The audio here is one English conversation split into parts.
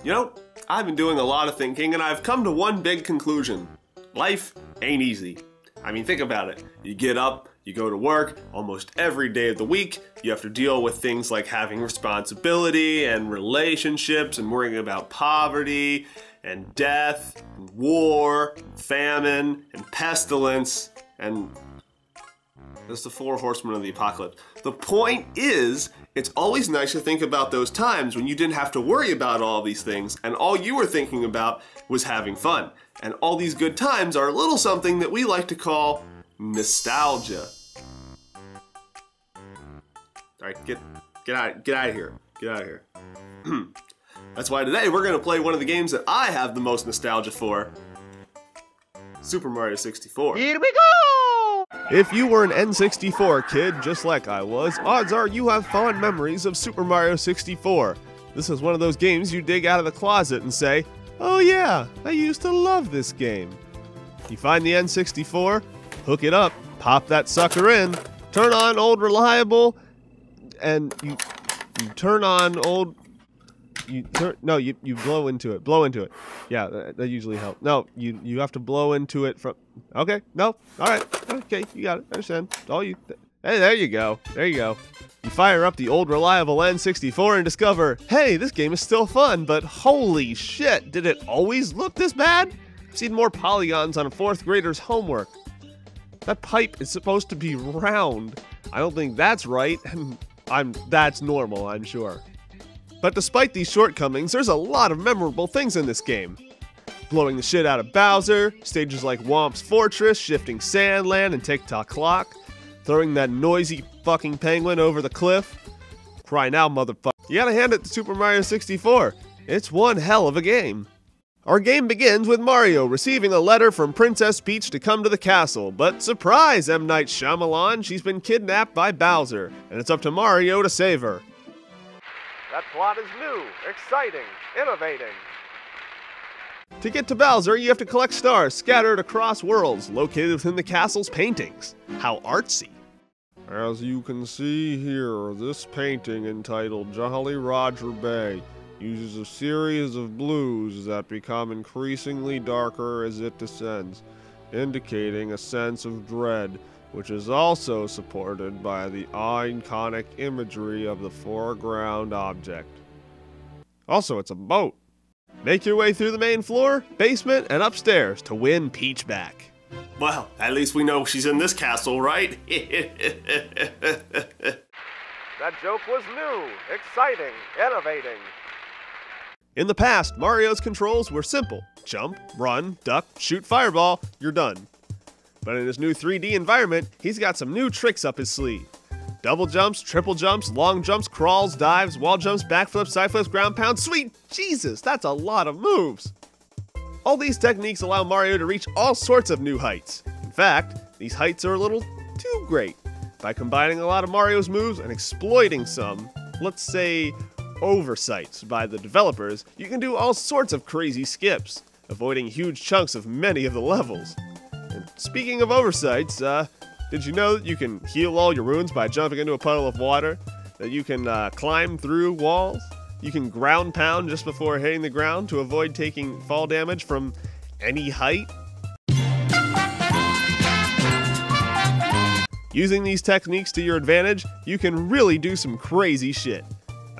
You know, I've been doing a lot of thinking and I've come to one big conclusion. Life ain't easy. I mean, think about it. You get up, you go to work, almost every day of the week, you have to deal with things like having responsibility and relationships and worrying about poverty and death and war, and famine and pestilence and there's the 4 horsemen of the apocalypse. The point is, it's always nice to think about those times when you didn't have to worry about all these things and all you were thinking about was having fun. And all these good times are a little something that we like to call nostalgia. Alright, get out of here. Get out of here. That's why today we're going to play one of the games that I have the most nostalgia for. Super Mario 64. Here we go! If you were an N64 kid, just like I was, odds are you have fond memories of Super Mario 64. This is one of those games you dig out of the closet and say, oh yeah, I used to love this game. You find the N64, hook it up, pop that sucker in, turn on old reliable, and you turn on old... You blow into it. Blow into it. Yeah, that usually helps. No, you have to blow into it from... Okay, no, all right. Okay, you got it. I understand. All you... Hey, there you go. There you go. You fire up the old reliable N64 and discover, hey, this game is still fun, but holy shit, did it always look this bad? I've seen more polygons on a 4th grader's homework. That pipe is supposed to be round. I don't think that's right. That's normal, I'm sure. But despite these shortcomings, there's a lot of memorable things in this game. Blowing the shit out of Bowser, stages like Whomp's Fortress, shifting Sandland and Tick-Tock Clock, throwing that noisy fucking penguin over the cliff. Cry now, motherfucker. You gotta hand it to Super Mario 64. It's one hell of a game. Our game begins with Mario receiving a letter from Princess Peach to come to the castle, but surprise, M. Night Shyamalan, she's been kidnapped by Bowser, and it's up to Mario to save her. That plot is new, exciting, innovating. To get to Bowser, you have to collect stars scattered across worlds, located within the castle's paintings. How artsy. As you can see here, this painting entitled Jolly Roger Bay uses a series of blues that become increasingly darker as it descends, indicating a sense of dread, which is also supported by the iconic imagery of the foreground object. Also, it's a boat. Make your way through the main floor, basement, and upstairs to win Peach back. Well, at least we know she's in this castle, right? That joke was new, exciting, innovating. In the past, Mario's controls were simple. Jump, run, duck, shoot fireball, you're done. But in his new 3D environment, he's got some new tricks up his sleeve. Double jumps, triple jumps, long jumps, crawls, dives, wall jumps, backflips, side flips, ground pound. Sweet Jesus, that's a lot of moves! All these techniques allow Mario to reach all sorts of new heights. In fact, these heights are a little too great. By combining a lot of Mario's moves and exploiting some, let's say, oversights by the developers, you can do all sorts of crazy skips, avoiding huge chunks of many of the levels. And speaking of oversights, did you know that you can heal all your wounds by jumping into a puddle of water? That you can climb through walls? You can ground pound just before hitting the ground to avoid taking fall damage from any height? Using these techniques to your advantage, you can really do some crazy shit.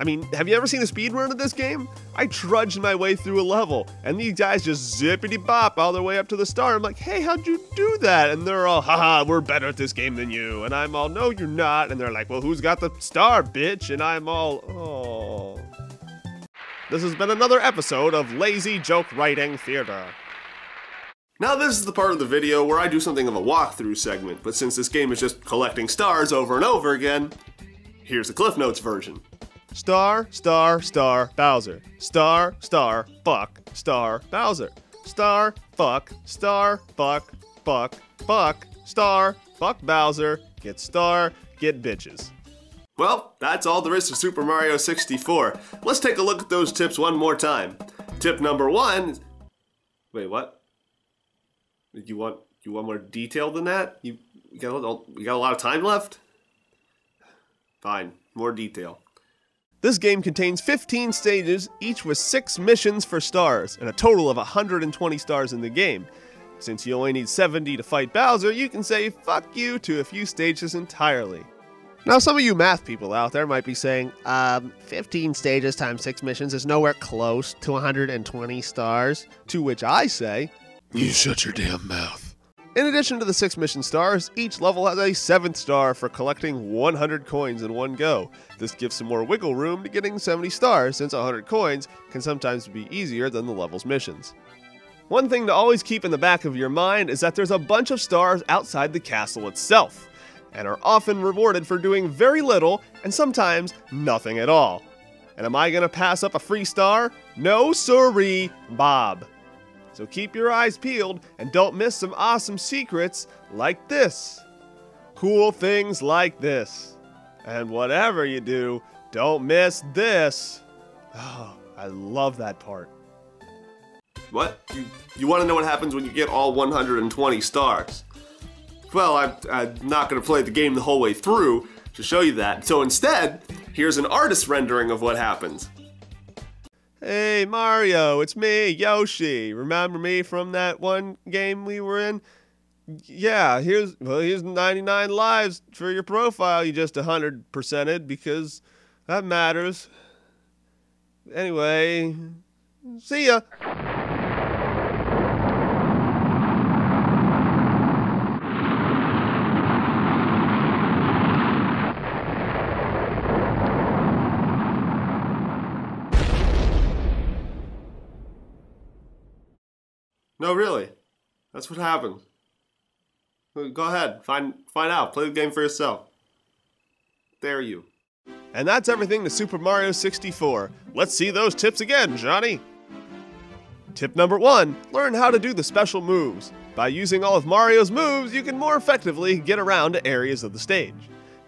I mean, have you ever seen a speedrun of this game? I trudged my way through a level, and these guys just zippity-bop all their way up to the star. I'm like, hey, how'd you do that? And they're all, haha, we're better at this game than you. And I'm all, no, you're not. And they're like, well, who's got the star, bitch? And I'm all, oh. This has been another episode of Lazy Joke Writing Theater. Now this is the part of the video where I do something of a walkthrough segment, but since this game is just collecting stars over and over again, here's the Cliff Notes version. Star, star, star, Bowser. Star, star, fuck, star, Bowser. Star, fuck, fuck, fuck, star, fuck Bowser, get star, get bitches. Well, that's all there is to Super Mario 64. Let's take a look at those tips one more time. Tip number 1... Wait, what? You want more detail than that? You got a lot of time left? Fine, more detail. This game contains 15 stages, each with 6 missions for stars, and a total of 120 stars in the game. Since you only need 70 to fight Bowser, you can say fuck you to a few stages entirely. Now some of you math people out there might be saying, 15 stages times 6 missions is nowhere close to 120 stars. To which I say, you shut your damn mouth. In addition to the 6 mission stars, each level has a 7th star for collecting 100 coins in one go. This gives some more wiggle room to getting 70 stars, since 100 coins can sometimes be easier than the level's missions. One thing to always keep in the back of your mind is that there's a bunch of stars outside the castle itself, and are often rewarded for doing very little and sometimes nothing at all. And am I gonna pass up a free star? No siree, Bob. So keep your eyes peeled and don't miss some awesome secrets like this. Cool things like this. And whatever you do, don't miss this. Oh, I love that part. What? You want to know what happens when you get all 120 stars? Well, I'm not going to play the game the whole way through to show you that. So instead, here's an artist rendering of what happens. Hey Mario, it's me, Yoshi. Remember me from that one game we were in? Yeah, here's 99 lives for your profile you just 100%ed because that matters. Anyway, see ya. No, really. That's what happened. Go ahead, find out. Play the game for yourself. Dare you. And that's everything to Super Mario 64. Let's see those tips again, Johnny. Tip number 1, learn how to do the special moves. By using all of Mario's moves, you can more effectively get around to areas of the stage.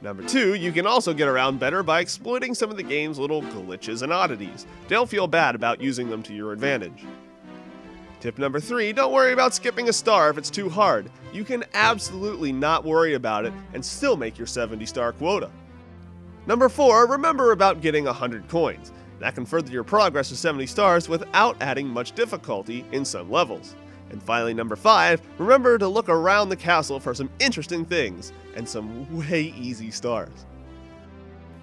Number 2, you can also get around better by exploiting some of the game's little glitches and oddities. Don't feel bad about using them to your advantage. Tip number 3, don't worry about skipping a star if it's too hard. You can absolutely not worry about it and still make your 70-star quota. Number 4, remember about getting 100 coins. That can further your progress to 70 stars without adding much difficulty in some levels. And finally, number 5, remember to look around the castle for some interesting things and some way easy stars.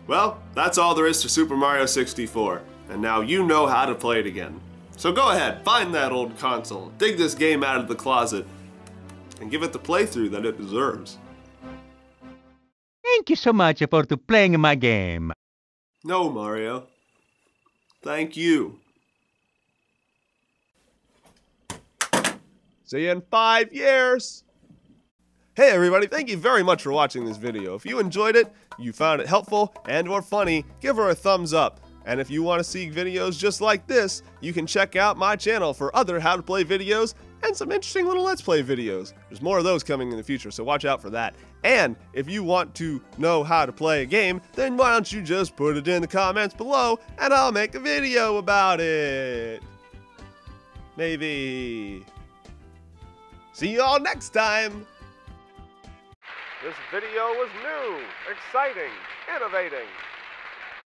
Well, that's all there is to Super Mario 64, and now you know how to play it again. So go ahead, find that old console, dig this game out of the closet, and give it the playthrough that it deserves. Thank you so much for playing my game. No, Mario. Thank you. See you in 5 years! Hey everybody, thank you very much for watching this video. If you enjoyed it, you found it helpful and or funny, give her a thumbs up. And if you want to see videos just like this, you can check out my channel for other how to play videos and some interesting little Let's Play videos. There's more of those coming in the future, so watch out for that. And if you want to know how to play a game, then why don't you just put it in the comments below and I'll make a video about it. Maybe. See you all next time. This video was new, exciting, innovating.